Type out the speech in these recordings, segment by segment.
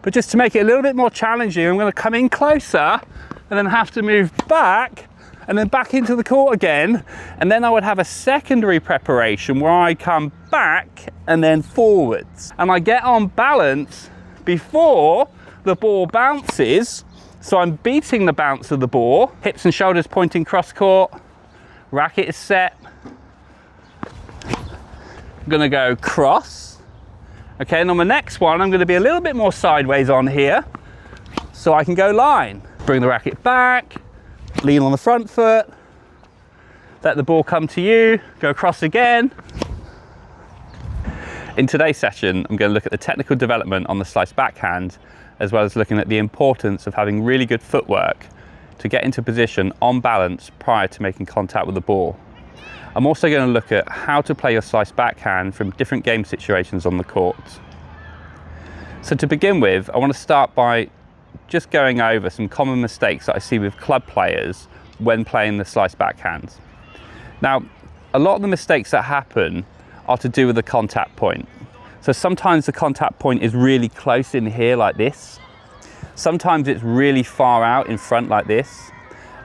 But just to make it a little bit more challenging, I'm going to come in closer and then have to move back and then back into the court again. And then I would have a secondary preparation where I come back and then forwards. And I get on balance before the ball bounces. So I'm beating the bounce of the ball, hips and shoulders pointing cross court, racket is set. I'm gonna go cross. Okay, and on the next one, I'm gonna be a little bit more sideways on here so I can go line. Bring the racket back, lean on the front foot, let the ball come to you, go across again. In today's session, I'm going to look at the technical development on the slice backhand, as well as looking at the importance of having really good footwork to get into position on balance prior to making contact with the ball. I'm also going to look at how to play your slice backhand from different game situations on the court. So to begin with, I want to start by just going over some common mistakes that I see with club players when playing the slice backhand. Now, a lot of the mistakes that happen are to do with the contact point. So sometimes the contact point is really close in here like this. Sometimes it's really far out in front like this.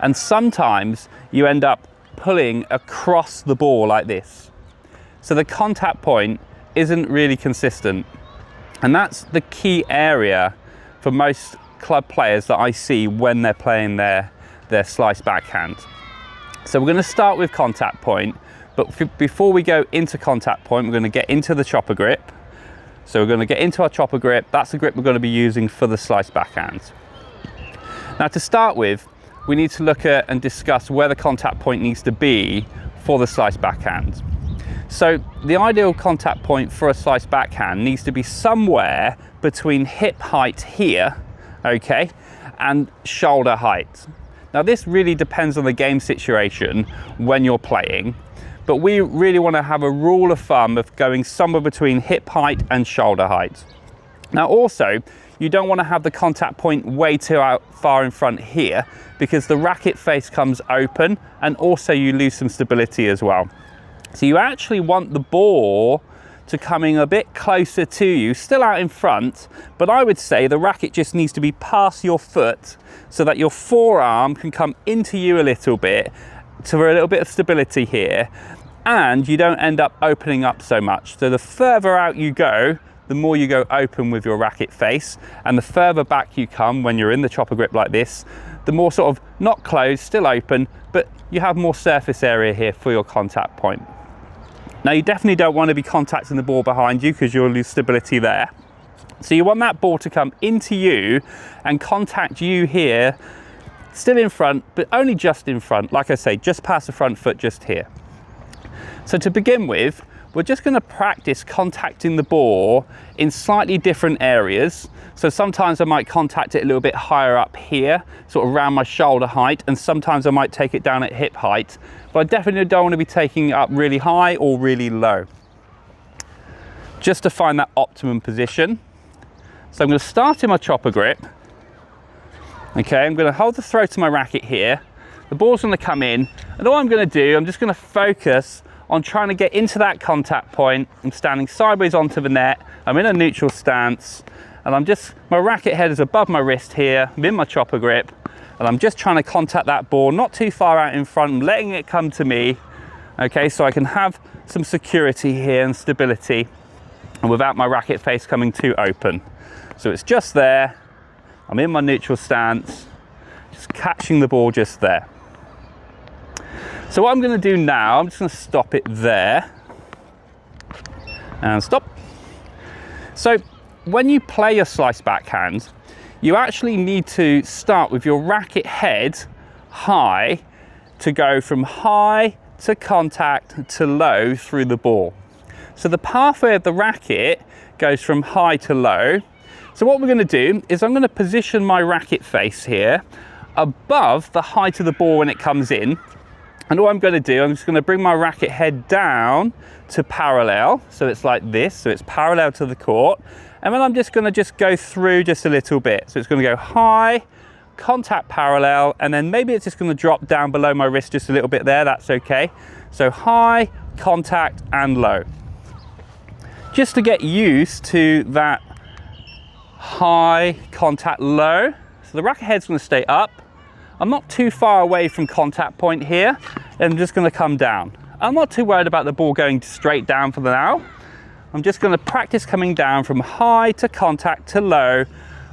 And sometimes you end up pulling across the ball like this. So the contact point isn't really consistent. And that's the key area for most club players that I see when they're playing their slice backhand. So we're going to start with contact point. But before we go into contact point, we're going to get into the chopper grip. So we're going to get into our chopper grip. That's the grip we're going to be using for the slice backhand. Now to start with, we need to look at and discuss where the contact point needs to be for the slice backhand. So the ideal contact point for a slice backhand needs to be somewhere between hip height here, okay, and shoulder height. Now this really depends on the game situation when you're playing. But we really want to have a rule of thumb of going somewhere between hip height and shoulder height. Now also, you don't want to have the contact point way too far in front here because the racket face comes open and also you lose some stability as well. So you actually want the ball to coming a bit closer to you, still out in front, but I would say the racket just needs to be past your foot so that your forearm can come into you a little bit for a little bit of stability here, and you don't end up opening up so much. So the further out you go, the more you go open with your racket face, and the further back you come when you're in the chopper grip like this, the more sort of not closed, still open, but you have more surface area here for your contact point. Now you definitely don't want to be contacting the ball behind you because you'll lose stability there. So you want that ball to come into you and contact you here, still in front, but only just in front. Like I say, just past the front foot, just here. So to begin with, we're just going to practice contacting the ball in slightly different areas. So sometimes I might contact it a little bit higher up here, sort of around my shoulder height, and sometimes I might take it down at hip height. But I definitely don't want to be taking it up really high or really low. Just to find that optimum position. So I'm going to start in my chopper grip. Okay, I'm going to hold the throat of my racket here. The ball's going to come in, and all I'm going to do, I'm just going to focus on trying to get into that contact point. I'm standing sideways onto the net. I'm in a neutral stance, and my racket head is above my wrist here. I'm in my chopper grip, and I'm just trying to contact that ball, not too far out in front. I'm letting it come to me, okay, so I can have some security here and stability, and without my racket face coming too open. So it's just there. I'm in my neutral stance, just catching the ball just there. So what I'm going to do now, I'm just going to stop it there and stop. So when you play your slice backhand, you actually need to start with your racket head high to go from high to contact to low through the ball. So the pathway of the racket goes from high to low. So what we're going to do is I'm going to position my racket face here above the height of the ball when it comes in. And all I'm going to do, I'm just going to bring my racket head down to parallel. So it's like this, so it's parallel to the court. And then I'm just going to go through just a little bit. So it's going to go high, contact parallel, and then maybe it's just going to drop down below my wrist just a little bit there. That's okay. So high, contact, and low. Just to get used to that high, contact, low. So the racket head's going to stay up. I'm not too far away from contact point here. I'm just going to come down. I'm not too worried about the ball going straight down for now. I'm just going to practice coming down from high to contact to low,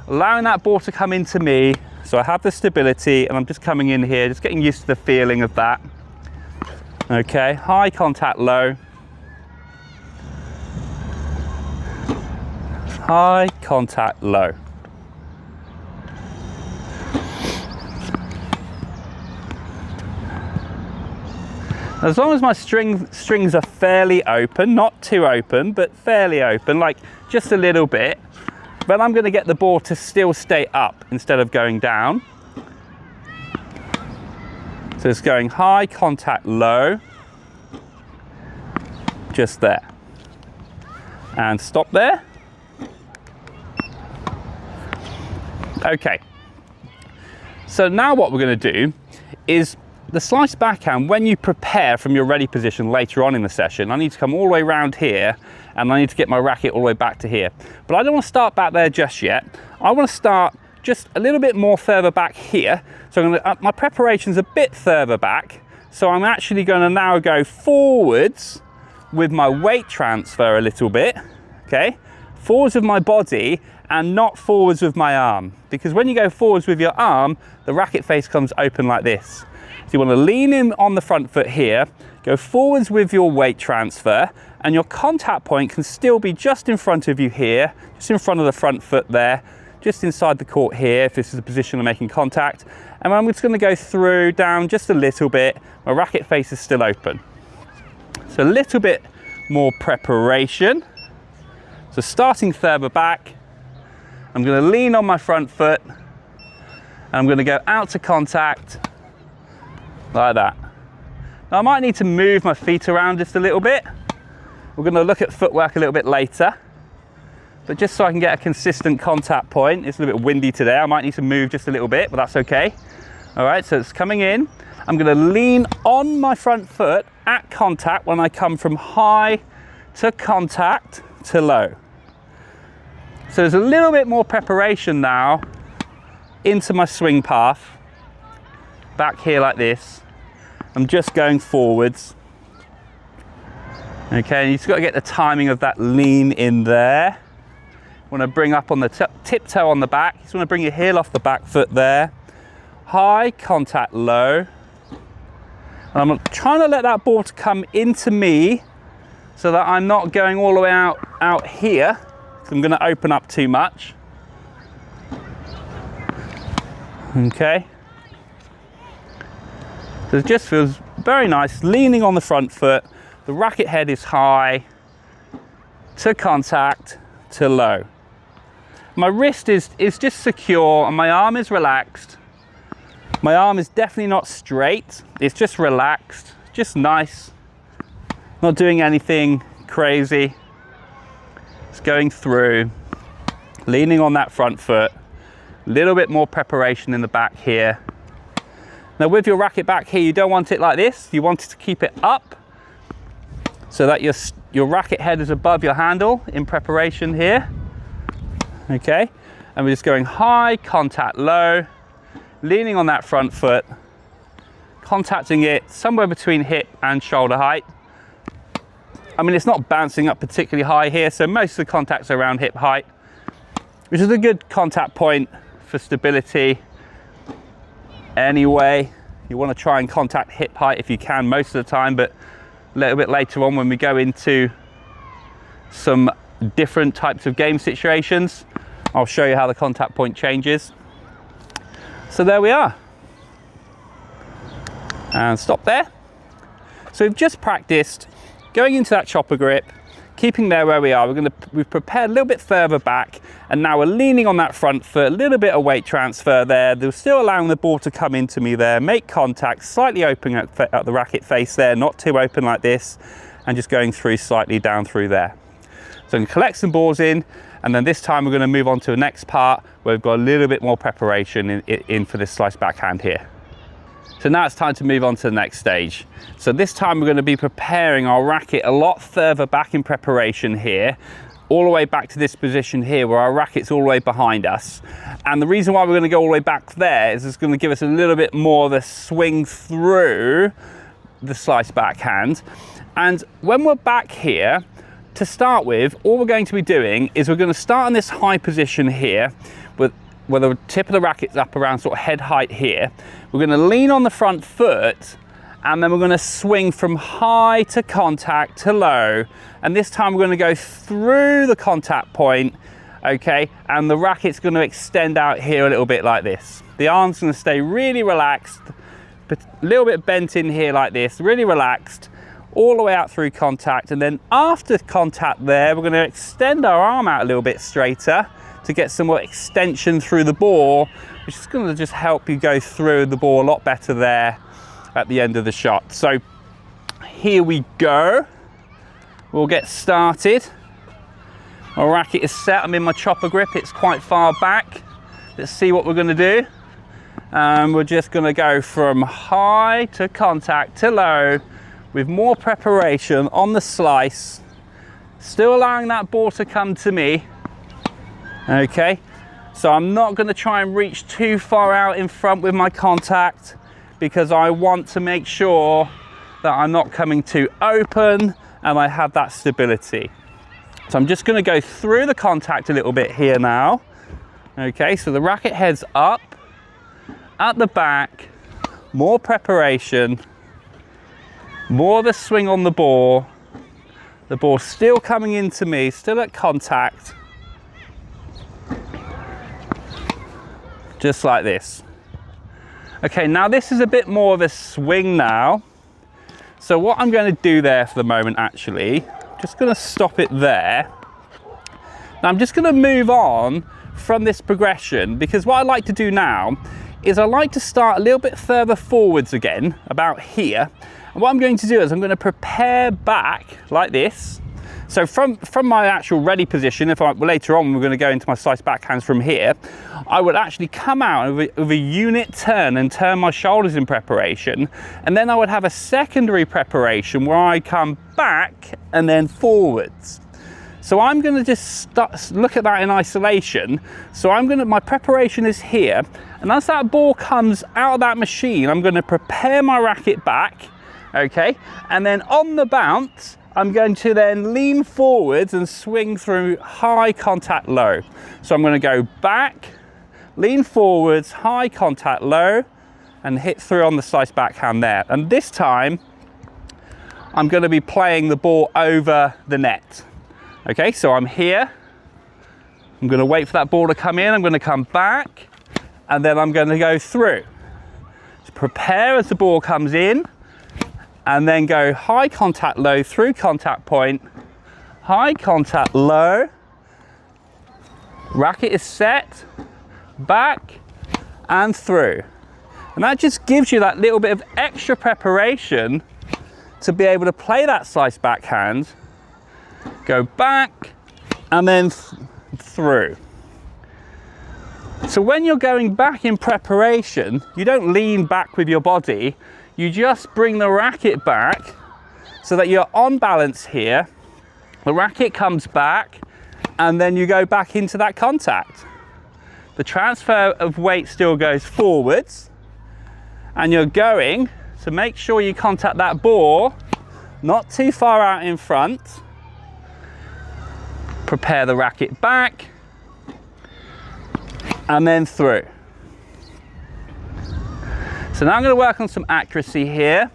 allowing that ball to come into me. So I have the stability and I'm just coming in here, just getting used to the feeling of that. Okay, high, contact, low. High, contact, low. As long as my strings are fairly open, not too open, but fairly open, like just a little bit, then I'm going to get the ball to still stay up instead of going down. So it's going high, contact, low, just there. And stop there. Okay. So now what we're going to do is the slice backhand, when you prepare from your ready position later on in the session, I need to come all the way around here and I need to get my racket all the way back to here. But I don't want to start back there just yet. I want to start just a little bit more further back here. So I'm going to, my preparation's a bit further back. So I'm actually going to now go forwards with my weight transfer a little bit, okay? Forwards with my body and not forwards with my arm. Because when you go forwards with your arm, the racket face comes open like this. So you want to lean in on the front foot here, go forwards with your weight transfer, and your contact point can still be just in front of you here, just in front of the front foot there, just inside the court here, if this is a position of making contact. And I'm just going to go through, down just a little bit. My racket face is still open. So a little bit more preparation. So starting further back, I'm going to lean on my front foot, and I'm going to go out to contact, like that. Now I might need to move my feet around just a little bit. We're going to look at footwork a little bit later. But just so I can get a consistent contact point, it's a little bit windy today, I might need to move just a little bit, but that's okay. All right, so it's coming in. I'm going to lean on my front foot at contact when I come from high to contact to low. So there's a little bit more preparation now into my swing path. Back here like this. I'm just going forwards. Okay, you just got to get the timing of that lean in there. Want to bring up on the tiptoe on the back. You just want to bring your heel off the back foot there. High, contact, low. And I'm trying to let that ball to come into me so that I'm not going all the way out here. So I'm going to open up too much. Okay. So it just feels very nice, leaning on the front foot. The racket head is high, to contact, to low. My wrist is just secure and my arm is relaxed. My arm is definitely not straight, it's just relaxed, just nice. Not doing anything crazy. Just going through, leaning on that front foot. A little bit more preparation in the back here. Now with your racket back here, you don't want it like this. You want it to keep it up so that your racket head is above your handle in preparation here. Okay, and we're just going high, contact, low, leaning on that front foot, contacting it somewhere between hip and shoulder height. I mean, it's not bouncing up particularly high here, so most of the contacts are around hip height, which is a good contact point for stability. Anyway, you want to try and contact hip height if you can most of the time, but a little bit later on when we go into some different types of game situations, I'll show you how the contact point changes. So there we are. And stop there. So we've just practiced going into that chopper grip, keeping there where we are. We've prepared a little bit further back, and now we're leaning on that front foot, a little bit of weight transfer there. They're still allowing the ball to come into me there, make contact, slightly open at the racket face there, not too open like this, and just going through slightly down through there. So I'm going to collect some balls in, and then this time we're going to move on to the next part where we've got a little bit more preparation in for this slice backhand here. So now it's time to move on to the next stage. So this time we're going to be preparing our racket a lot further back in preparation here. all the way back to this position here where our racket's all the way behind us. And the reason why we're going to go all the way back there is it's going to give us a little bit more of a swing through the slice backhand. And when we're back here, to start with, all we're going to be doing is we're going to start in this high position here with where the tip of the racket's up around sort of head height here. We're going to lean on the front foot, and then we're going to swing from high to contact to low. And this time we're going to go through the contact point, okay? And the racket's going to extend out here a little bit like this. The arm's going to stay really relaxed, but a little bit bent in here like this, really relaxed, all the way out through contact. And then after contact there, we're going to extend our arm out a little bit straighter to get some more extension through the ball, which is going to just help you go through the ball a lot better there at the end of the shot. So here we go. We'll get started. My racket is set. I'm in my chopper grip. It's quite far back. Let's see what we're going to do. We're just going to go from high to contact to low with more preparation on the slice, still allowing that ball to come to me. Okay, so I'm not going to try and reach too far out in front with my contact, because I want to make sure that I'm not coming too open and I have that stability. So I'm just going to go through the contact a little bit here now. Okay, so the racket heads up, at the back, more preparation, more of a swing on the ball still coming into me, still at contact. Just like this. Okay, now this is a bit more of a swing now. So what I'm going to do there for the moment, actually, just going to stop it there. Now I'm just going to move on from this progression, because what I like to do now is I like to start a little bit further forwards again, about here. And what I'm going to do is I'm going to prepare back like this. So from my actual ready position, later on we're going to go into my slice backhands from here, I would actually come out with a unit turn and turn my shoulders in preparation, and then I would have a secondary preparation where I come back and then forwards. So I'm going to just look at that in isolation. So my preparation is here, and as that ball comes out of that machine, I'm going to prepare my racket back, okay, and then on the bounce, I'm going to then lean forwards and swing through high contact low. So I'm going to go back, lean forwards, high contact low, and hit through on the slice backhand there. And this time, I'm going to be playing the ball over the net. Okay, so I'm here. I'm going to wait for that ball to come in. I'm going to come back, and then I'm going to go through. So prepare as the ball comes in, and then go high contact low through contact point, high contact low, racket is set, back and through. And that just gives you that little bit of extra preparation to be able to play that slice backhand, go back and then through. So when you're going back in preparation, you don't lean back with your body, you just bring the racket back so that you're on balance here. The racket comes back and then you go back into that contact. The transfer of weight still goes forwards, and you're going to make sure you contact that ball not too far out in front. Prepare the racket back and then through. So now I'm going to work on some accuracy here.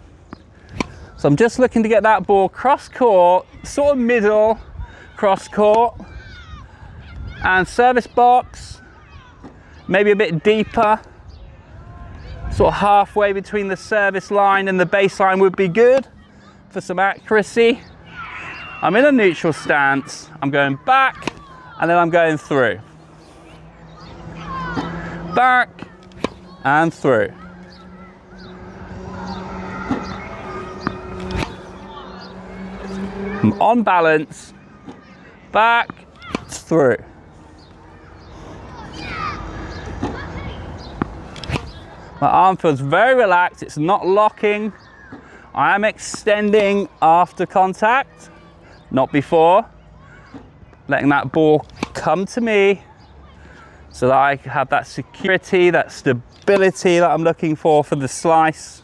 So I'm just looking to get that ball cross court, sort of middle cross court, and service box, maybe a bit deeper, sort of halfway between the service line and the baseline would be good for some accuracy. I'm in a neutral stance, I'm going back and then I'm going through. Back and through. I'm on balance, back, through. My arm feels very relaxed, it's not locking. I am extending after contact, not before. letting that ball come to me so that I have that security, that stability that I'm looking for the slice.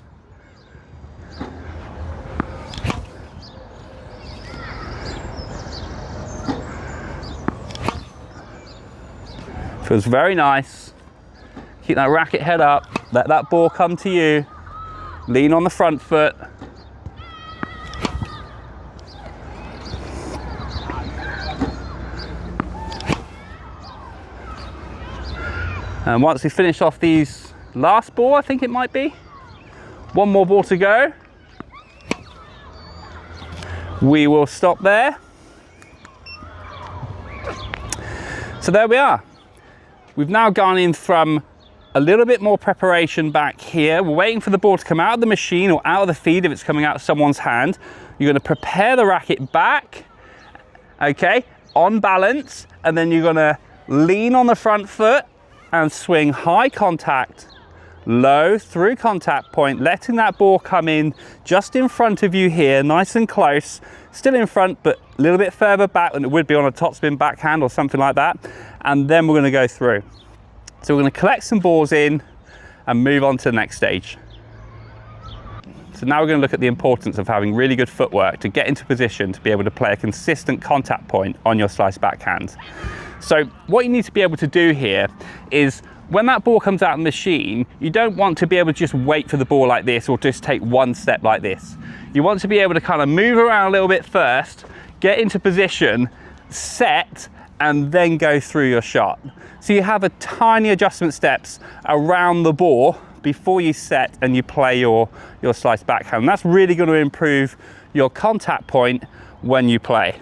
Feels very nice. Keep that racket head up, let that ball come to you, lean on the front foot. And once we finish off these last ball, I think it might be, one more ball to go, we will stop there. So there we are. We've now gone in from a little bit more preparation back here. We're waiting for the ball to come out of the machine or out of the feed if it's coming out of someone's hand. You're going to prepare the racket back, okay, on balance, and then you're going to lean on the front foot and swing high contact, low through contact point, letting that ball come in just in front of you here, nice and close, still in front, but a little bit further back than it would be on a topspin backhand or something like that. And then we're gonna go through. So we're gonna collect some balls in and move on to the next stage. So now we're gonna look at the importance of having really good footwork to get into position to be able to play a consistent contact point on your slice backhand. So what you need to be able to do here is when that ball comes out of the machine, you don't want to be able to just wait for the ball like this or just take one step like this. You want to be able to kind of move around a little bit first, get into position, set, and then go through your shot. So you have a tiny adjustment steps around the ball before you set and you play your slice backhand. That's really going to improve your contact point when you play.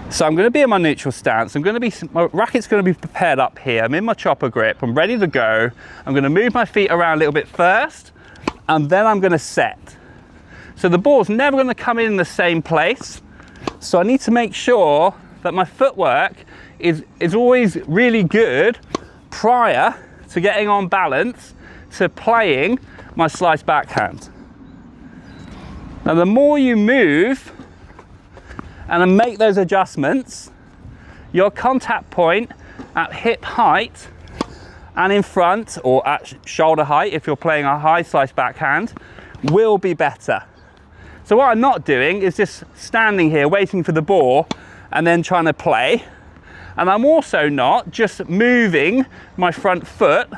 So I'm going to be in my neutral stance. My racket's going to be prepared up here. I'm in my chopper grip. I'm ready to go. I'm going to move my feet around a little bit first, and then I'm going to set. So the ball's never going to come in the same place. So I need to make sure that my footwork is always really good prior to getting on balance to playing my slice backhand. Now the more you move and then make those adjustments, your contact point at hip height and in front, or at shoulder height if you're playing a high slice backhand, will be better. So what I'm not doing is just standing here waiting for the ball and then trying to play. And I'm also not just moving my front foot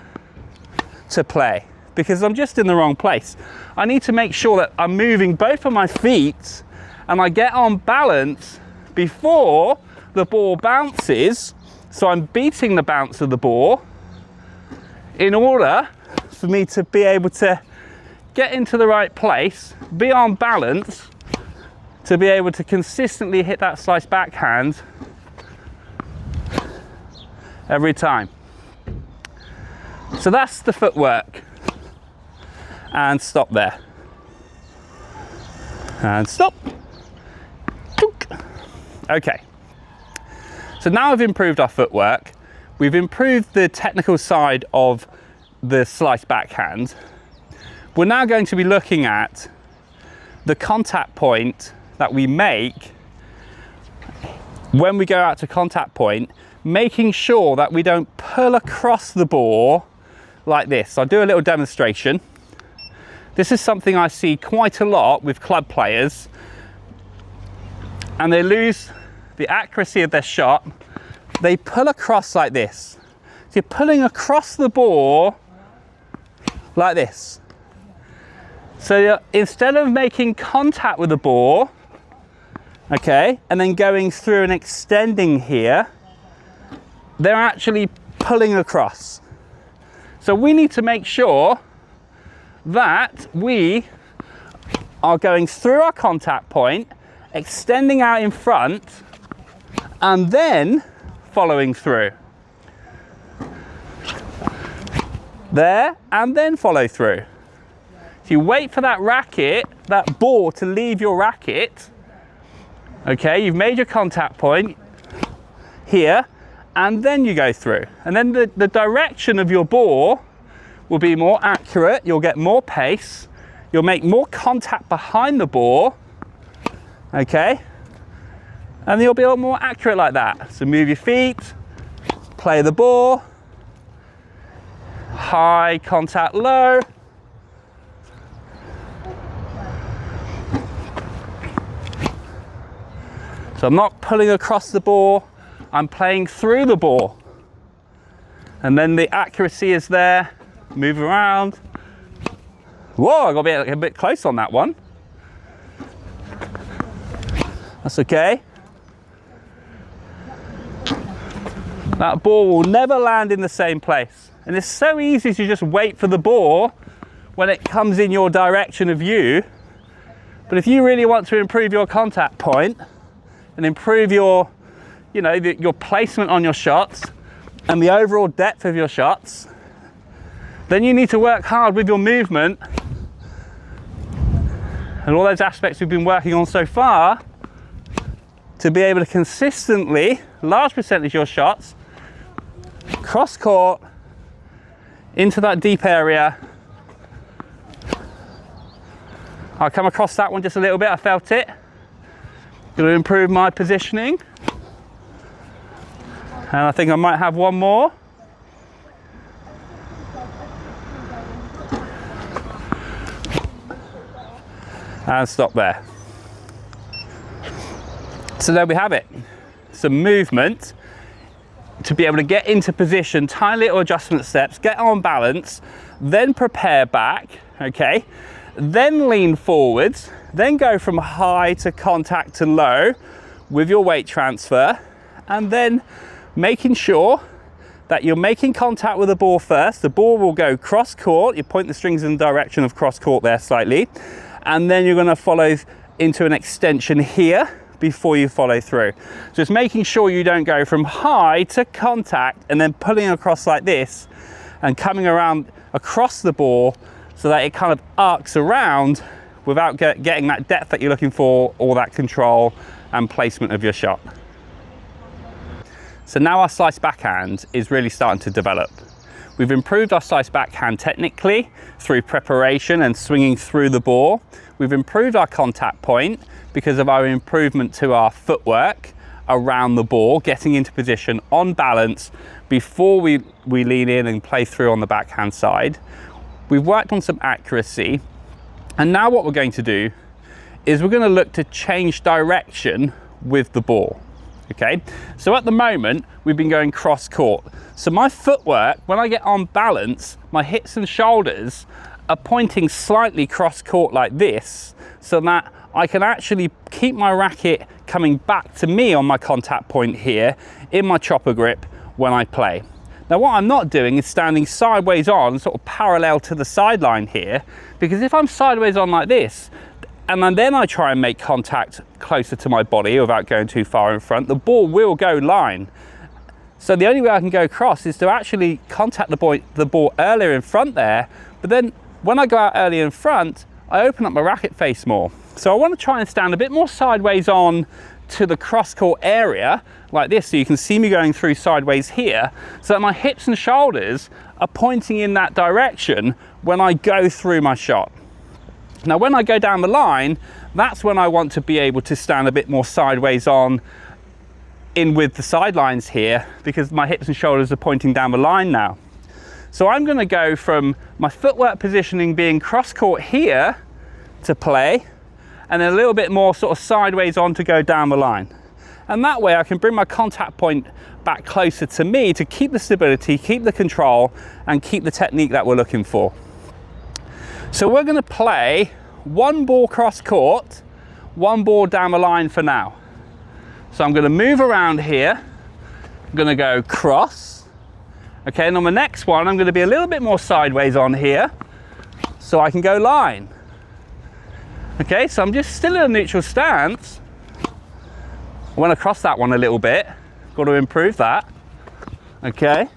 to play, because I'm just in the wrong place. I need to make sure that I'm moving both of my feet and I get on balance before the ball bounces. So I'm beating the bounce of the ball in order for me to be able to get into the right place, be on balance, to be able to consistently hit that slice backhand every time. So that's the footwork. And stop there. And stop. Okay. So now we've improved our footwork. We've improved the technical side of the slice backhand. We're now going to be looking at the contact point that we make when we go out to contact point, making sure that we don't pull across the ball like this. I'll do a little demonstration. This is something I see quite a lot with club players, and they lose the accuracy of their shot. They pull across like this. So you're pulling across the ball like this. So instead of making contact with the ball, okay, and then going through and extending here, they're actually pulling across. So we need to make sure that we are going through our contact point, extending out in front, and then following through. There, and then follow through. So you wait for that racket, that ball to leave your racket. Okay, you've made your contact point here, and then you go through. And then the direction of your ball will be more accurate, you'll get more pace, you'll make more contact behind the ball, okay? And you'll be a lot more accurate like that. So move your feet, play the ball, high contact, low. So I'm not pulling across the ball, I'm playing through the ball. And then the accuracy is there, move around. Whoa, I got to be a bit close on that one. That's okay. That ball will never land in the same place. And it's so easy to just wait for the ball when it comes in your direction of view. But if you really want to improve your contact point and improve your, your placement on your shots and the overall depth of your shots, then you need to work hard with your movement and all those aspects we've been working on so far to be able to consistently, large percentage of your shots, cross court, into that deep area. I'll come across that one just a little bit, I felt it. Going to improve my positioning. And I think I might have one more. And stop there. So there we have it. Some movement to be able to get into position, tiny little adjustment steps, get on balance, then prepare back, okay? Then lean forwards, then go from high to contact to low with your weight transfer, and then making sure that you're making contact with the ball first. The ball will go cross court, you point the strings in the direction of cross court there slightly, and then you're gonna follow into an extension here before you follow through. Just making sure you don't go from high to contact and then pulling across like this and coming around across the ball so that it kind of arcs around without getting that depth that you're looking for or that control and placement of your shot. So now our slice backhand is really starting to develop. We've improved our slice backhand technically through preparation and swinging through the ball. We've improved our contact point because of our improvement to our footwork around the ball, getting into position on balance before we lean in and play through on the backhand side. We've worked on some accuracy, and now what we're going to do is we're going to look to change direction with the ball. Okay, so at the moment we've been going cross court. So my footwork, when I get on balance, my hips and shoulders are pointing slightly cross court like this, so that I can actually keep my racket coming back to me on my contact point here in my chopper grip when I play. Now what I'm not doing is standing sideways on, sort of parallel to the sideline here, because if I'm sideways on like this, and then I try and make contact closer to my body without going too far in front, the ball will go line. So the only way I can go across is to actually contact the ball earlier in front there, but then when I go out early in front, I open up my racket face more. So I want to try and stand a bit more sideways on to the cross court area like this, so you can see me going through sideways here, so that my hips and shoulders are pointing in that direction when I go through my shot. Now when I go down the line, that's when I want to be able to stand a bit more sideways on in with the sidelines here, because my hips and shoulders are pointing down the line now. So I'm going to go from my footwork positioning being cross court here to play, and then a little bit more sort of sideways on to go down the line. And that way I can bring my contact point back closer to me to keep the stability, keep the control, and keep the technique that we're looking for. So we're going to play one ball cross court, one ball down the line for now. So I'm going to move around here, I'm going to go cross. Okay, and on the next one I'm going to be a little bit more sideways on here so I can go line. Okay, so I'm just still in a neutral stance. I want to cross that one a little bit, got to improve that. Okay,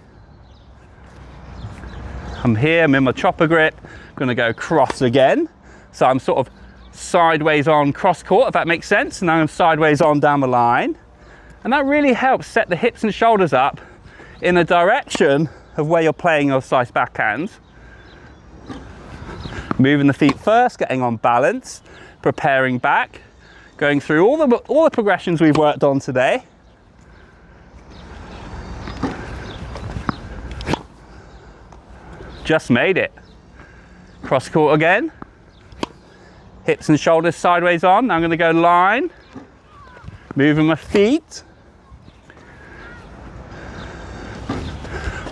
I'm here, I'm in my chopper grip, going to go cross again. So I'm sort of sideways on cross court, if that makes sense. And now I'm sideways on down the line. And that really helps set the hips and shoulders up in the direction of where you're playing your slice backhand. Moving the feet first, getting on balance, preparing back, Going through all the progressions we've worked on today. Just made it. Cross court again. Hips and shoulders sideways on. Now I'm going to go line. Moving my feet.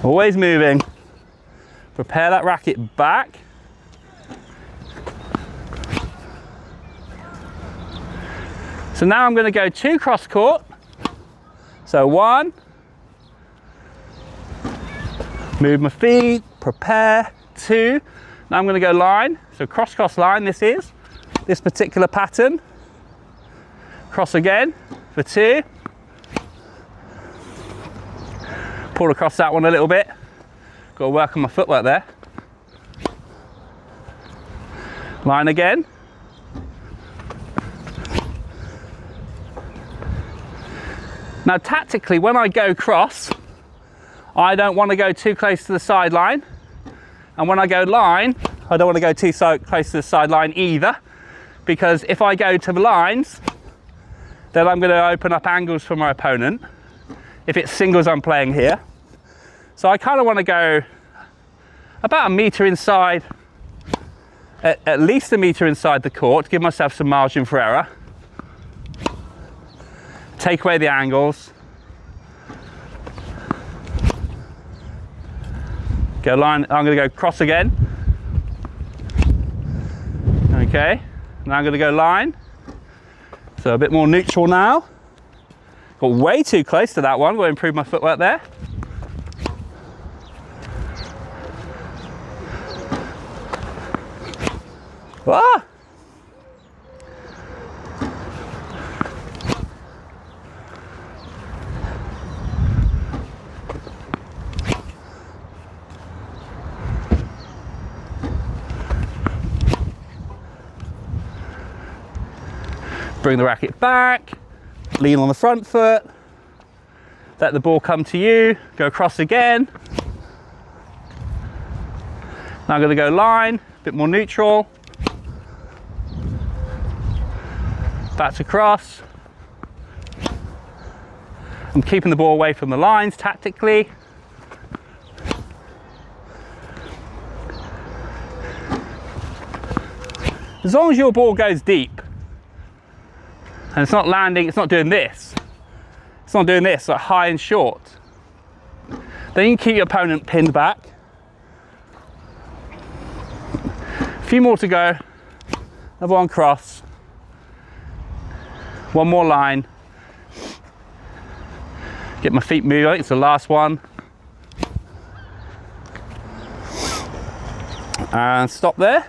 Always moving. Prepare that racket back. So now I'm going to go 2 cross court. So 1. Move my feet, prepare, 2. Now I'm going to go line. So cross line this particular pattern. Cross again for 2. Pull across that one a little bit. Got to work on my footwork there. Line again. Now tactically, when I go cross, I don't want to go too close to the sideline. And when I go line, I don't want to go too close to the sideline either, because if I go to the lines, then I'm going to open up angles for my opponent if it's singles I'm playing here. So I kind of want to go about 1 meter inside, at least 1 meter inside the court, to give myself some margin for error. Take away the angles. Go line, I'm going to go cross again. Okay, now I'm going to go line. So a bit more neutral now. Got way too close to that one. Got to improve my footwork there. Ah! Bring the racket back, lean on the front foot, let the ball come to you, go across again. Now I'm going to go line, a bit more neutral. Back to cross. I'm keeping the ball away from the lines tactically. As long as your ball goes deep, and it's not landing, it's not doing this. It's not doing this, like high and short. Then you can keep your opponent pinned back. A few more to go. Another one cross. One more line. Get my feet moving, I think it's the last one. And stop there.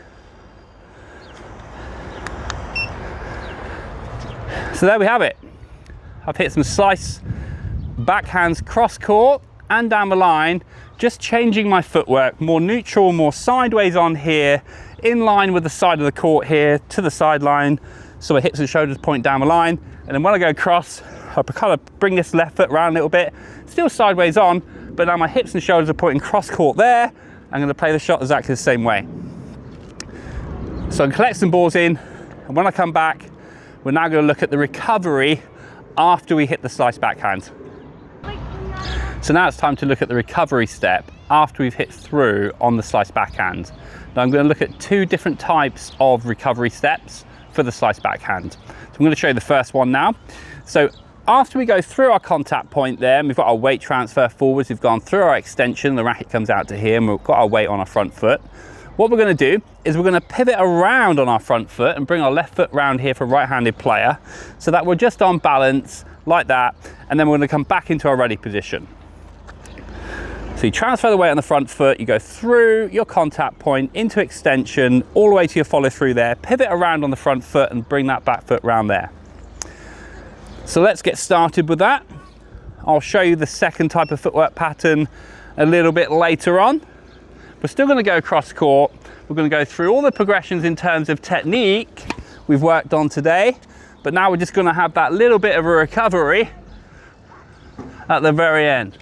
So there we have it. I've hit some slice backhands cross court and down the line, just changing my footwork, more neutral, more sideways on here, in line with the side of the court here to the sideline, so my hips and shoulders point down the line. And then when I go across, I kind of bring this left foot around a little bit, still sideways on, but now my hips and shoulders are pointing cross court there. I'm going to play the shot exactly the same way. So I can collect some balls in, and when I come back, we're now going to look at the recovery after we hit the slice backhand. So now it's time to look at the recovery step after we've hit through on the slice backhand. Now I'm going to look at 2 different types of recovery steps for the slice backhand. So I'm going to show you the first one now. So after we go through our contact point there, and we've got our weight transfer forwards, we've gone through our extension, the racket comes out to here, and we've got our weight on our front foot. What we're going to do is we're going to pivot around on our front foot and bring our left foot round here for a right-handed player, so that we're just on balance like that, and then we're going to come back into our ready position. So you transfer the weight on the front foot, you go through your contact point into extension, all the way to your follow through there, pivot around on the front foot and bring that back foot round there. So let's get started with that. I'll show you the second type of footwork pattern a little bit later on. We're still going to go cross court. We're going to go through all the progressions in terms of technique we've worked on today, but now we're just going to have that little bit of a recovery at the very end.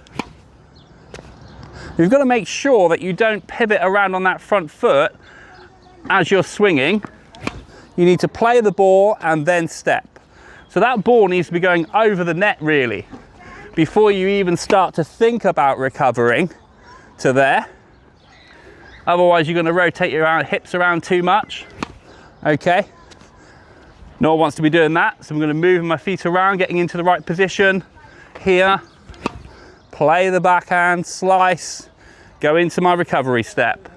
You've got to make sure that you don't pivot around on that front foot as you're swinging. You need to play the ball and then step. So that ball needs to be going over the net really, before you even start to think about recovering to there. Otherwise you're going to rotate your hips around too much. Okay, no one wants to be doing that, so I'm going to move my feet around, getting into the right position here, play the backhand, slice, go into my recovery step.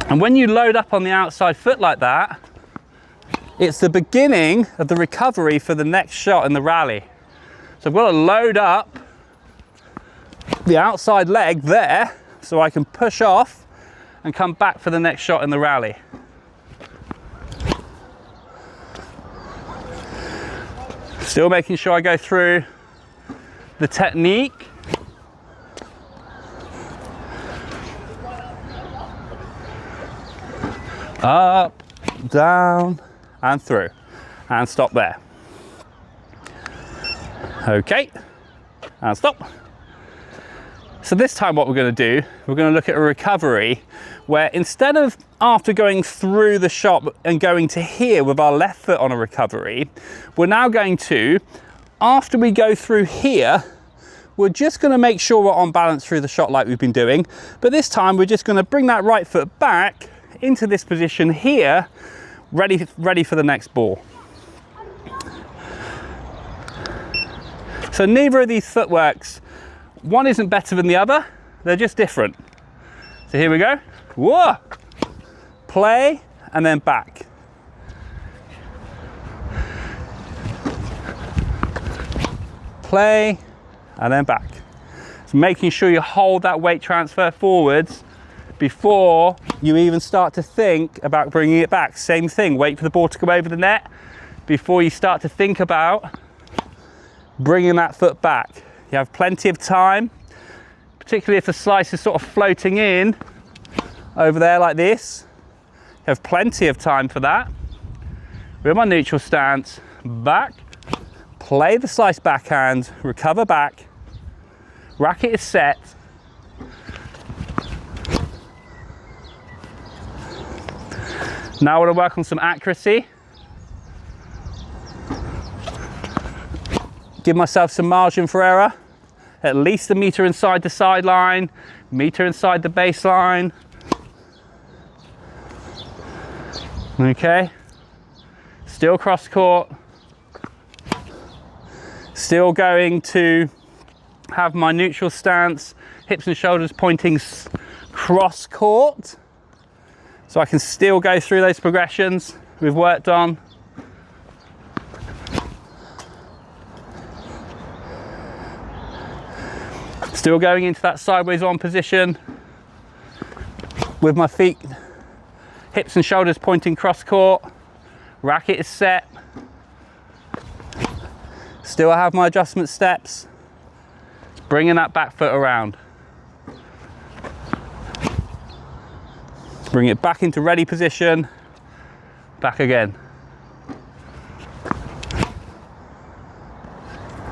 And when you load up on the outside foot like that, it's the beginning of the recovery for the next shot in the rally. So I've got to load up the outside leg there so I can push off and come back for the next shot in the rally. Still making sure I go through the technique. Up, down, and through, and stop there. Okay, and stop. So this time what we're going to do, we're going to look at a recovery where instead of after going through the shot and going to here with our left foot on a recovery, we're now going to, after we go through here, we're just going to make sure we're on balance through the shot like we've been doing, but this time we're just going to bring that right foot back into this position here, ready for the next ball. So neither of these footworks, one isn't better than the other, they're just different. So here we go. Whoa! Play and then back. Play and then back. So making sure you hold that weight transfer forwards before you even start to think about bringing it back. Same thing, wait for the ball to come over the net before you start to think about bringing that foot back. You have plenty of time, particularly if the slice is sort of floating in over there like this. You have plenty of time for that. We're in my neutral stance, back, play the slice backhand, recover back, racket is set. Now I want to work on some accuracy. Give myself some margin for error. At least a meter inside the sideline, meter inside the baseline. Okay. Still cross court. Still going to have my neutral stance, hips and shoulders pointing cross court. So I can still go through those progressions we've worked on. Still going into that sideways on position with my feet, hips and shoulders pointing cross court. Racket is set. Still have my adjustment steps. Bringing that back foot around. Bring it back into ready position, back again.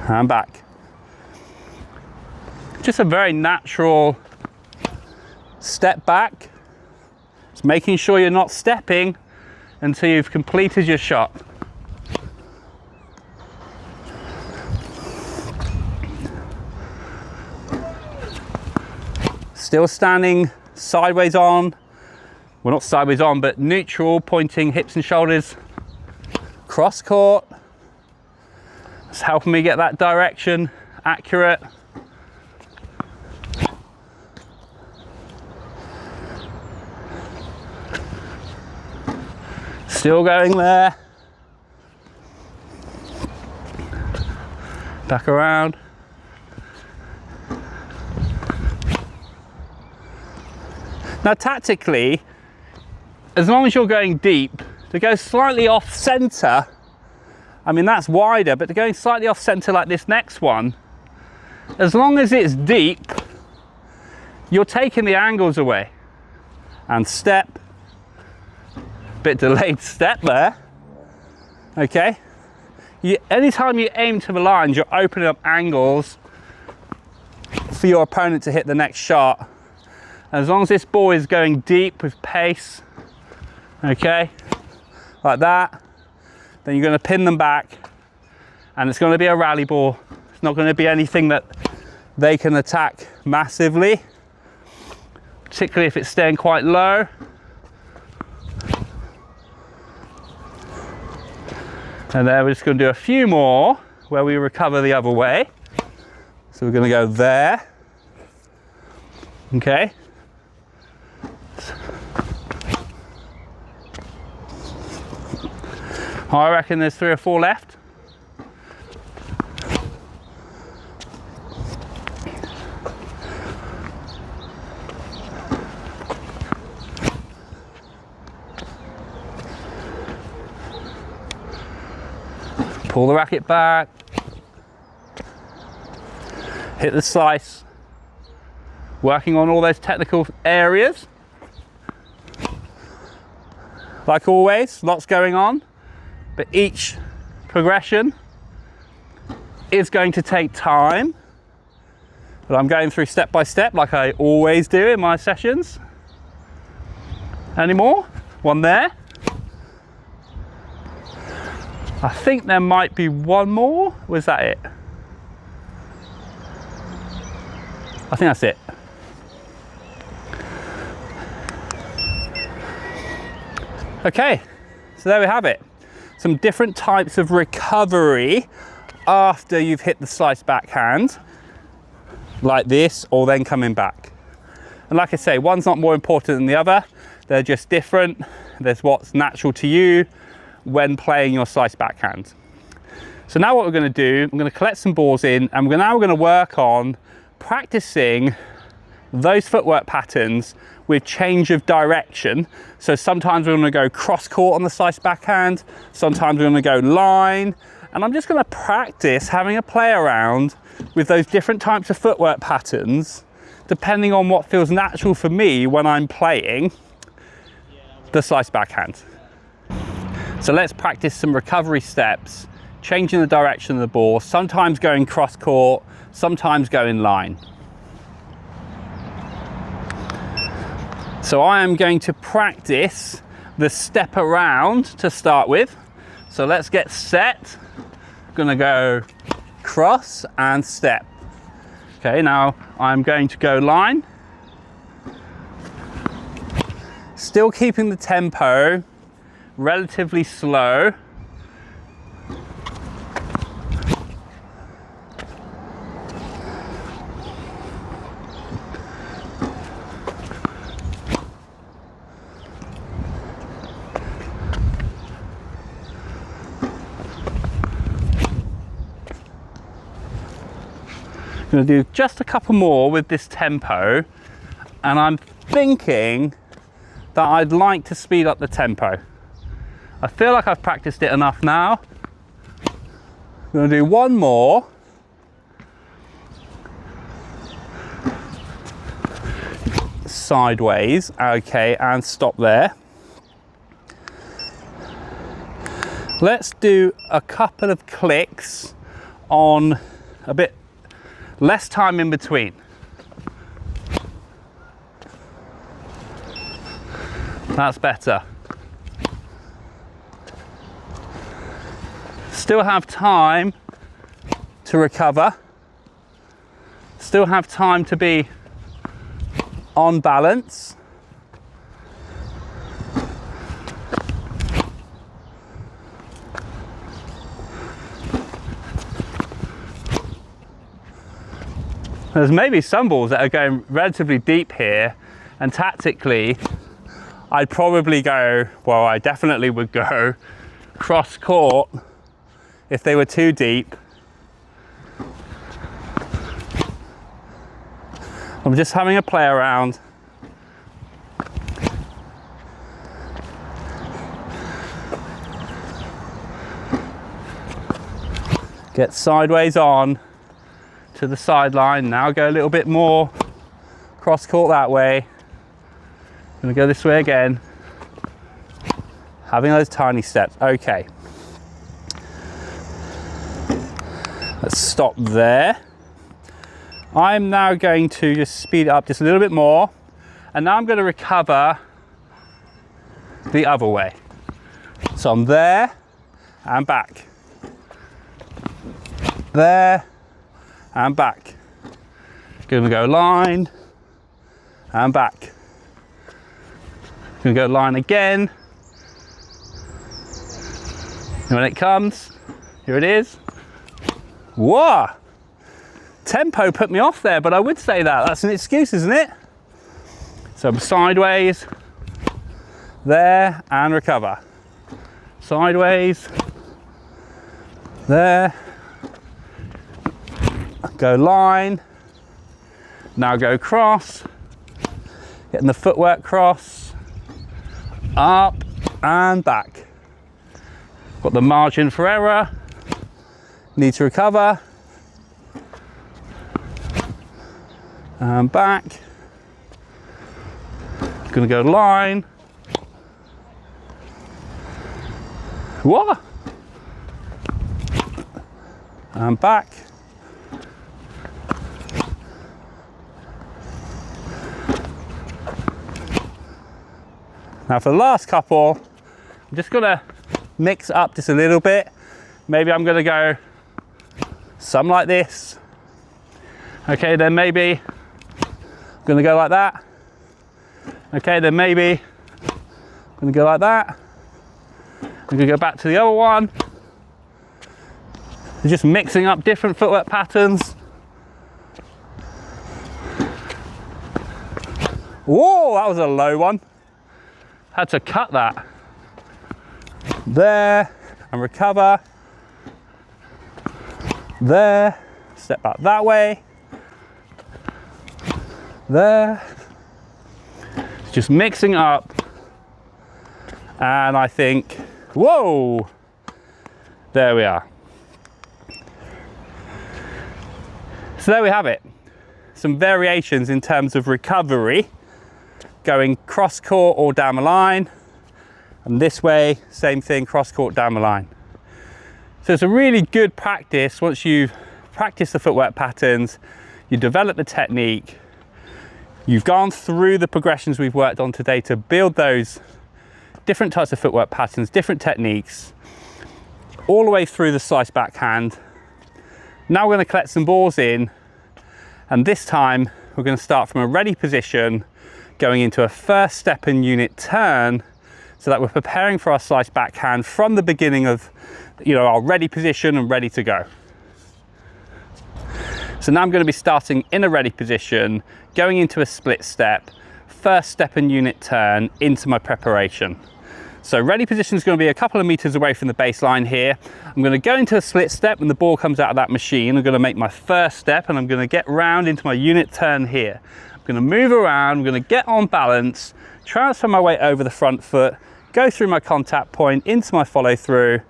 And back. Just a very natural step back. It's making sure you're not stepping until you've completed your shot. Still standing sideways on. Well, not sideways on, but neutral, pointing hips and shoulders cross court. It's helping me get that direction accurate. Still going there. Back around. Now tactically, as long as you're going deep, to go slightly off center, I mean that's wider, but to going slightly off center like this next one, as long as it's deep, you're taking the angles away. And step, bit delayed step there, okay? Anytime you aim to the lines, you're opening up angles for your opponent to hit the next shot. As long as this ball is going deep with pace, Okay, like that. Then you're going to pin them back, and it's going to be a rally ball. It's not going to be anything that they can attack massively, particularly if it's staying quite low. And then we're just going to do a few more where we recover the other way. So we're going to go there. Okay. I reckon there's 3 or 4 left. Pull the racket back, hit the slice, working on all those technical areas. Like always, lots going on, but each progression is going to take time. But I'm going through step by step like I always do in my sessions. Any more? One there. I think there might be one more. Was that it? I think that's it. Okay, so there we have it. Some different types of recovery after you've hit the slice backhand, like this, or then coming back. And like I say, one's not more important than the other. They're just different. There's what's natural to you when playing your slice backhand. So now what we're going to do, I'm going to collect some balls in, and we're now going to work on practicing those footwork patterns with change of direction. So sometimes we're going to go cross court on the slice backhand, sometimes we're going to go line, and I'm just going to practice having a play around with those different types of footwork patterns depending on what feels natural for me when I'm playing the slice backhand. So let's practice some recovery steps, changing the direction of the ball, sometimes going cross court, sometimes going line. So I am going to practice the step around to start with. So let's get set. I'm gonna go cross and step. Okay, now I'm going to go line. Still keeping the tempo relatively slow. I'm going to do just a couple more with this tempo, and I'm thinking that I'd like to speed up the tempo. I feel like I've practiced it enough now. I'm going to do one more. Sideways, okay, and stop there. Let's do a couple of clicks on a bit less time in between. That's better. Still have time to recover. Still have time to be on balance. There's maybe some balls that are going relatively deep here, and tactically I'd probably go, well, I definitely would go cross court if they were too deep. I'm just having a play around. Get sideways on to the sideline. Now go a little bit more cross court that way. I'm gonna go this way again. Having those tiny steps. Okay. Let's stop there. I'm now going to just speed it up just a little bit more. And now I'm going to recover the other way. So I'm there and back. There and back. Gonna go line and back. Gonna go line again. And when it comes, here it is. Whoa! Tempo put me off there, but I would say that's an excuse, isn't it? So I'm sideways, there and recover. Sideways, there, go line, now go cross, getting the footwork cross, up and back. Got the margin for error, need to recover, and back. Gonna go line. What? And back. Now for the last couple, I'm just gonna mix up just a little bit. Maybe I'm gonna go some like this. Okay, then maybe I'm gonna go like that. Okay, then maybe I'm gonna go like that. I'm gonna go back to the other one. Just mixing up different footwork patterns. Whoa, that was a low one. Had to cut that. There, and recover. There, step back that way. There. Just mixing up, and I think, whoa, there we are. So there we have it. Some variations in terms of recovery, going cross court or down the line, and this way, same thing, cross court, down the line. So it's a really good practice. Once you've practiced the footwork patterns, you develop the technique, you've gone through the progressions we've worked on today to build those different types of footwork patterns, different techniques, all the way through the slice backhand. Now we're going to collect some balls in, and this time we're going to start from a ready position, going into a first step and unit turn, so that we're preparing for our slice backhand from the beginning of, our ready position and ready to go. So now I'm going to be starting in a ready position, going into a split step, first step and unit turn into my preparation. So ready position is going to be a couple of meters away from the baseline here. I'm going to go into a split step when the ball comes out of that machine. I'm going to make my first step and I'm going to get round into my unit turn here. I'm going to move around, I'm going to get on balance, transfer my weight over the front foot, go through my contact point, into my follow through,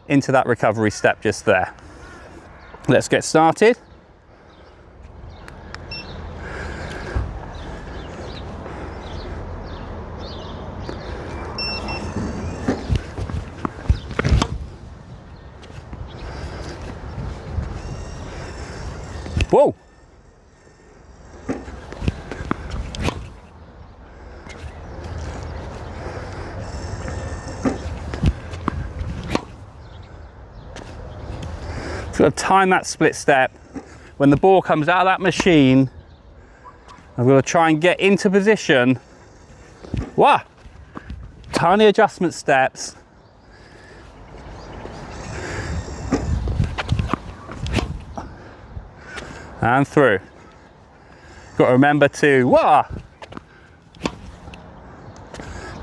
into that recovery step just there. Let's get started. Whoa! Just got to time that split step. When the ball comes out of that machine, I'm going to try and get into position. Wow! Tiny adjustment steps. And through. Got to remember to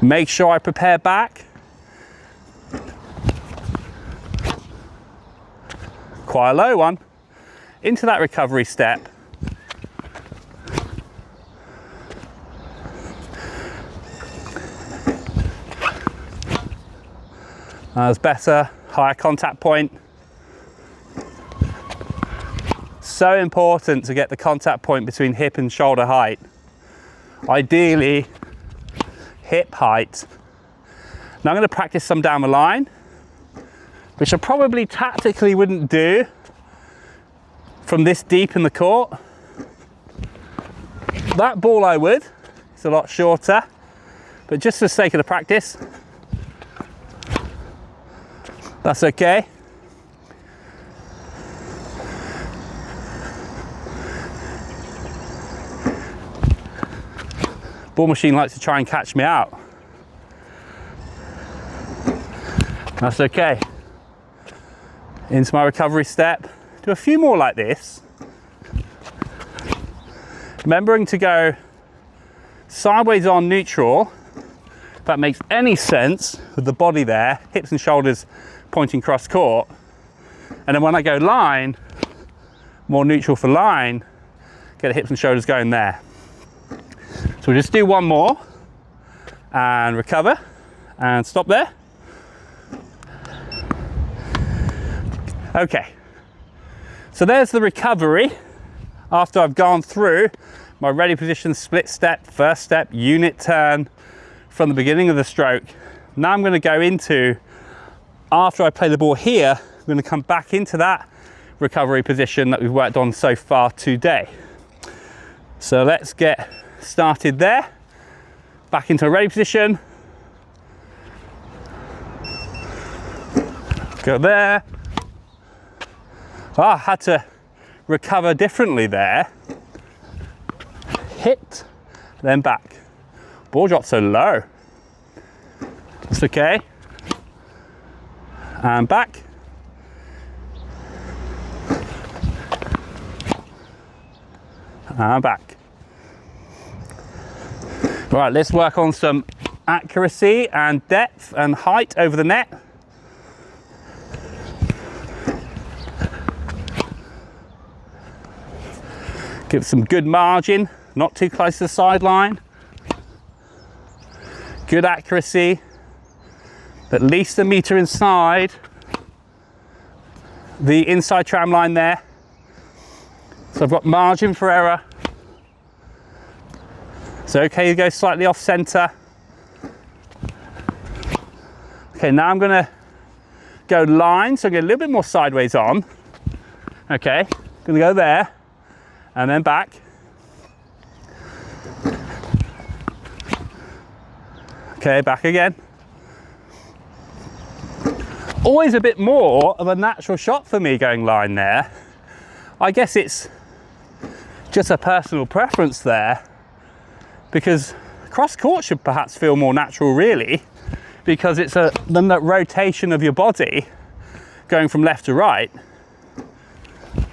make sure I prepare back. Quite a low one. Into that recovery step. That's better. Higher contact point. So important to get the contact point between hip and shoulder height. Ideally, hip height. Now I'm going to practice some down the line, which I probably tactically wouldn't do from this deep in the court. That ball I would. It's a lot shorter, but just for the sake of the practice, That's okay. Ball machine likes to try and catch me out. That's okay. Into my recovery step. Do a few more like this. Remembering to go sideways on neutral, if that makes any sense, with the body there, hips and shoulders pointing cross court. And then when I go line, more neutral for line, get the hips and shoulders going there. So we'll just do one more and recover and stop there. Okay, so there's the recovery after I've gone through my ready position, split step, first step, unit turn from the beginning of the stroke. Now I'm going to go into, after I play the ball here, I'm going to come back into that recovery position that we've worked on so far today. So let's get started there. Back into a ready position. Go there. Oh, I had to recover differently there. Hit, then back. Ball dropped so low. That's okay. And back. And back. Right, let's work on some accuracy and depth and height over the net. Give some good margin, not too close to the sideline. Good accuracy, at least a metre inside the inside tram line there. So I've got margin for error. It's okay to go slightly off centre. Okay, now I'm going to go line, so I'm going to get a little bit more sideways on. Okay, going to go there. And then back. Okay, back again. Always a bit more of a natural shot for me going line there. I guess it's just a personal preference there, because cross court should perhaps feel more natural really, because it's the rotation of your body going from left to right.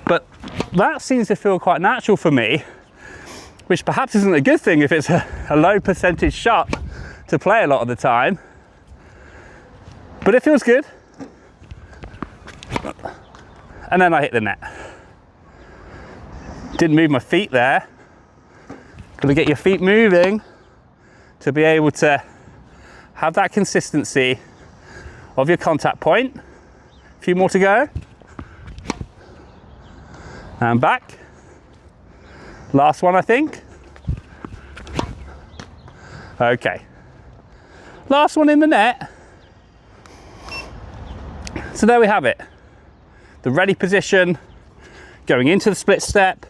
But that seems to feel quite natural for me, which perhaps isn't a good thing if it's a low percentage shot to play a lot of the time. But it feels good. And then I hit the net. Didn't move my feet there. Got to get your feet moving to be able to have that consistency of your contact point. A few more to go. And back. Last one, I think. Okay. Last one in the net. So there we have it. The ready position, going into the split step,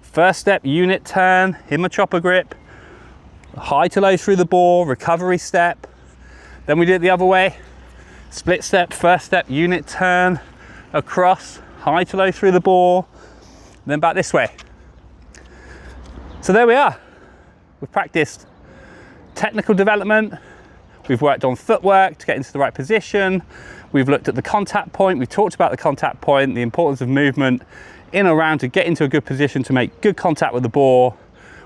first step, unit turn, in my chopper grip, high to low through the ball, recovery step. Then we do it the other way. Split step, first step, unit turn, across, high to low through the ball, then back this way. So there we are. We've practiced technical development. We've worked on footwork to get into the right position. We've looked at the contact point. We've talked about the contact point, the importance of movement in or around to get into a good position to make good contact with the ball.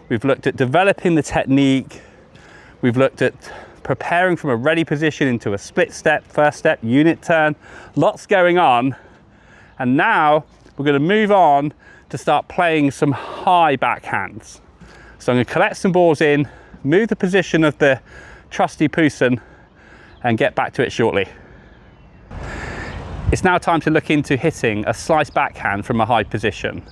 We've looked at developing the technique. We've looked at preparing from a ready position into a split step, first step, unit turn. Lots going on. And now we're going to move on to start playing some high backhands. So I'm going to collect some balls in, move the position of the trusty Poussin, and get back to it shortly. It's now time to look into hitting a slice backhand from a high position.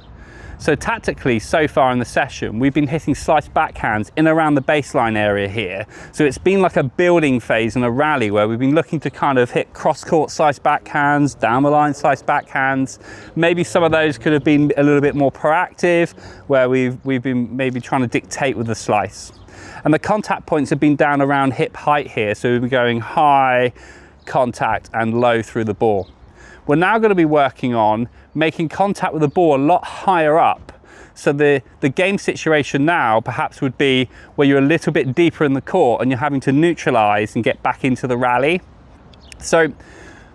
So tactically, so far in the session, we've been hitting slice backhands in around the baseline area here. So it's been like a building phase and a rally where we've been looking to kind of hit cross-court slice backhands, down the line slice backhands. Maybe some of those could have been a little bit more proactive, where we've been maybe trying to dictate with the slice. And the contact points have been down around hip height here. So we've been going high, contact and low through the ball. We're now going to be working on making contact with the ball a lot higher up. So the game situation now perhaps would be where you're a little bit deeper in the court and you're having to neutralize and get back into the rally. So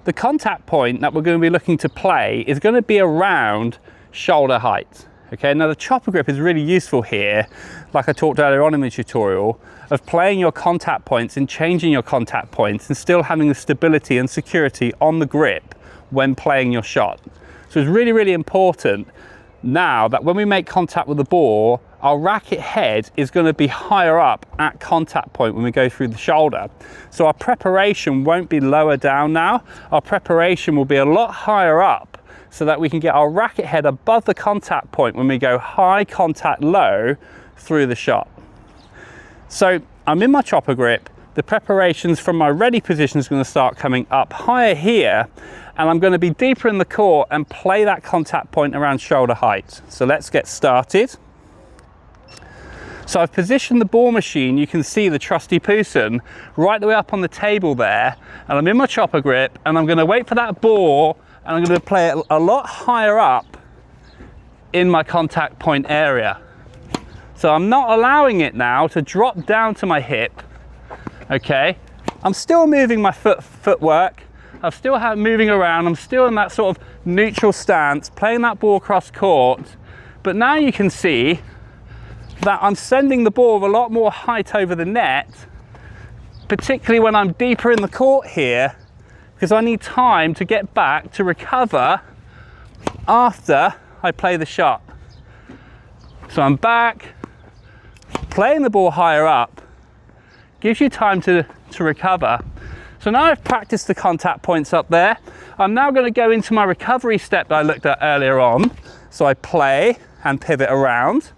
the contact point that we're going to be looking to play is going to be around shoulder height. Okay, now the chopper grip is really useful here, like I talked earlier on in the tutorial, of playing your contact points and changing your contact points and still having the stability and security on the grip when playing your shot. So it's really, really important now that when we make contact with the ball, our racket head is going to be higher up at contact point when we go through the shoulder. So our preparation won't be lower down now. Our preparation will be a lot higher up so that we can get our racket head above the contact point when we go high contact low through the shot. So I'm in my chopper grip. The preparations from my ready position is going to start coming up higher here, and I'm going to be deeper in the court and play that contact point around shoulder height. So let's get started. So I've positioned the ball machine, you can see the trusty Pooson right the way up on the table there, and I'm in my chopper grip and I'm going to wait for that ball and I'm going to play it a lot higher up in my contact point area. So I'm not allowing it now to drop down to my hip. Okay, I'm still moving my footwork. I'm still moving around. I'm still in that sort of neutral stance, playing that ball across court. But now you can see that I'm sending the ball with a lot more height over the net, particularly when I'm deeper in the court here, because I need time to get back to recover after I play the shot. So I'm back, playing the ball higher up, gives you time to recover. So now I've practiced the contact points up there. I'm now going to go into my recovery step that I looked at earlier on. So I play and pivot around.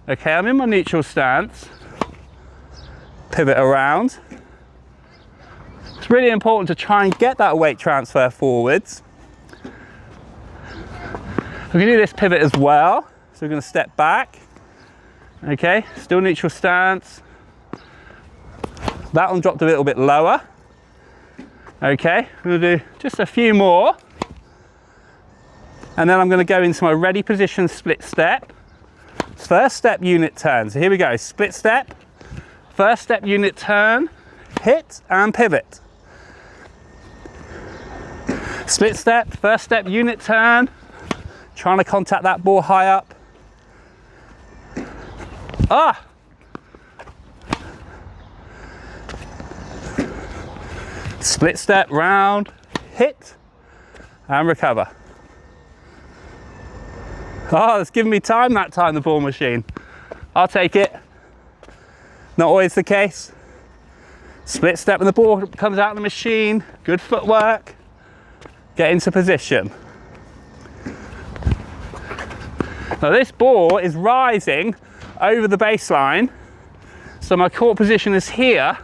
Okay, I'm in my neutral stance, pivot around. It's really important to try and get that weight transfer forwards. We're going to do this pivot as well. So we're going to step back. Okay, still neutral stance. That one dropped a little bit lower. Okay, I'm going to do just a few more. And then I'm going to go into my ready position split step. First step unit turn. So here we go, split step. First step unit turn, hit and pivot. Split step, first step unit turn. Trying to contact that ball high up. Ah! Split step, round, hit, and recover. Oh, it's giving me time that time, the ball machine. I'll take it. Not always the case. Split step when the ball comes out of the machine. Good footwork. Get into position. Now this ball is rising over the baseline. So my court position is here.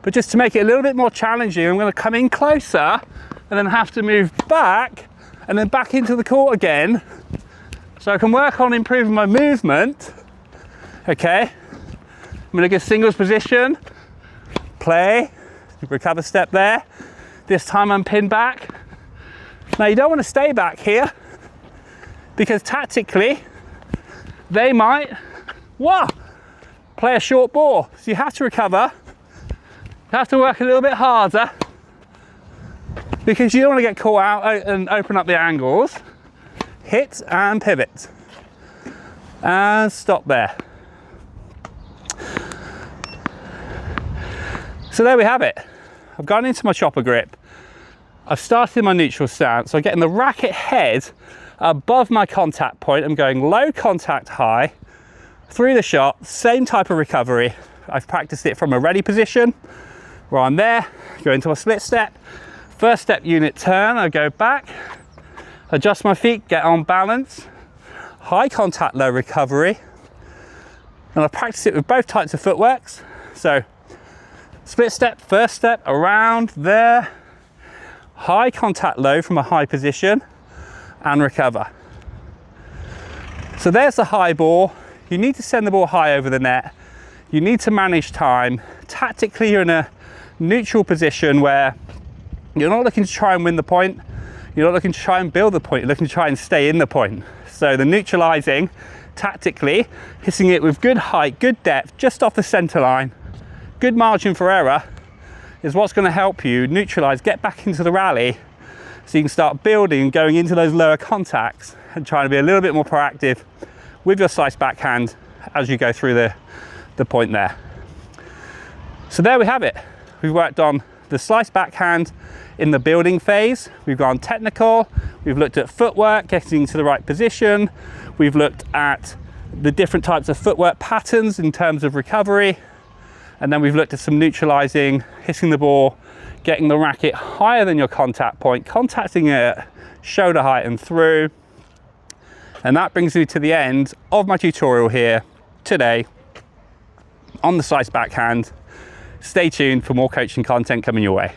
But just to make it a little bit more challenging, I'm going to come in closer and then have to move back and then back into the court again. So I can work on improving my movement. Okay, I'm going to go singles position, play, recover step there. This time I'm pinned back. Now you don't want to stay back here because tactically they might play a short ball. So you have to recover. You have to work a little bit harder because you don't want to get caught out and open up the angles. Hit and pivot. And stop there. So there we have it. I've gone into my chopper grip. I've started my neutral stance. So I'm getting the racket head above my contact point. I'm going low contact high through the shot. Same type of recovery. I've practiced it from a ready position where I'm there, go into a split step. First step unit turn, I go back, adjust my feet, get on balance. High contact, low recovery. And I practice it with both types of footworks. So split step, first step, around there. High contact, low from a high position and recover. So there's the high ball. You need to send the ball high over the net. You need to manage time. Tactically, you're in a neutral position where You're not looking to try and win the point. You're not looking to try and build the point. You're looking to try and stay in the point. So the neutralizing, tactically, hitting it with good height, good depth, just off the center line, good margin for error, is what's going to help you neutralize, get back into the rally, so you can start building and going into those lower contacts and trying to be a little bit more proactive with your slice backhand as you go through the point there. So there we have it. We've worked on the slice backhand in the building phase. We've gone technical, we've looked at footwork, getting to the right position, we've looked at the different types of footwork patterns in terms of recovery, and then we've looked at some neutralizing, hitting the ball, getting the racket higher than your contact point, contacting it at shoulder height and through. And that brings me to the end of my tutorial here today on the slice backhand. Stay tuned for more coaching content coming your way.